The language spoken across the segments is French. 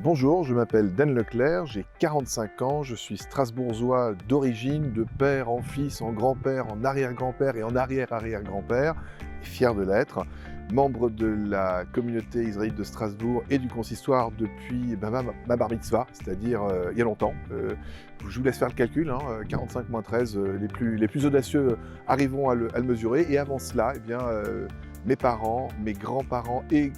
Bonjour, je m'appelle Dan Leclerc, j'ai 45 ans, je suis strasbourgeois d'origine, de père en fils, en grand-père, en arrière-grand-père et en arrière-arrière-grand-père, et fier de l'être, membre de la communauté israélite de Strasbourg et du consistoire depuis ma bar mitzvah, c'est-à-dire il y a longtemps. Je vous laisse faire le calcul, 45 moins 13, les plus audacieux arriveront à le mesurer, et avant cela, mes parents, mes grands-parents et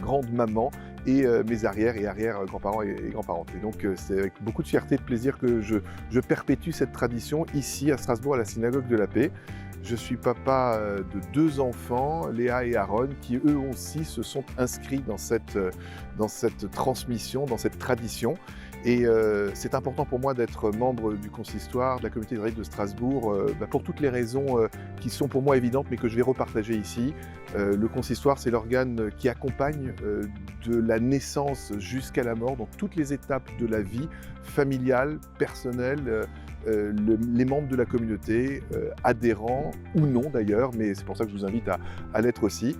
grandes-mamans et mes arrière et arrière-grands-parents et grands-parents. Et donc c'est avec beaucoup de fierté et de plaisir que je perpétue cette tradition ici à Strasbourg, à la Synagogue de la Paix. Je suis papa de 2 enfants, Léa et Aaron, qui eux aussi se sont inscrits dans cette transmission, dans cette tradition. Et c'est important pour moi d'être membre du consistoire, de la communauté israélite de Strasbourg, pour toutes les raisons qui sont pour moi évidentes, mais que je vais repartager ici. Le consistoire, c'est l'organe qui accompagne de la naissance jusqu'à la mort, dans toutes les étapes de la vie familiale, personnelle, les membres de la communauté, adhérents ou non d'ailleurs, mais c'est pour ça que je vous invite à l'être aussi,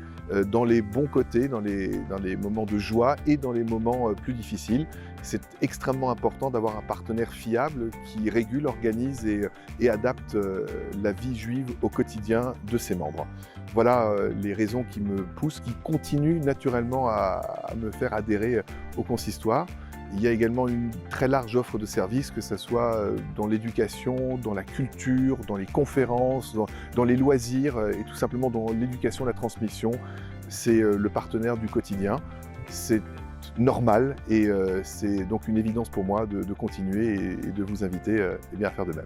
dans les bons côtés, dans les moments de joie et dans les moments plus difficiles. C'est extrêmement important d'avoir un partenaire fiable qui régule, organise et adapte la vie juive au quotidien de ses membres. Voilà les raisons qui me poussent, qui continuent naturellement à me faire adhérer au consistoire. Il y a également une très large offre de services, que ce soit dans l'éducation, dans la culture, dans les conférences, dans les loisirs et tout simplement dans l'éducation, la transmission. C'est le partenaire du quotidien. C'est normal et c'est donc une évidence pour moi de continuer et de vous inviter à faire de même.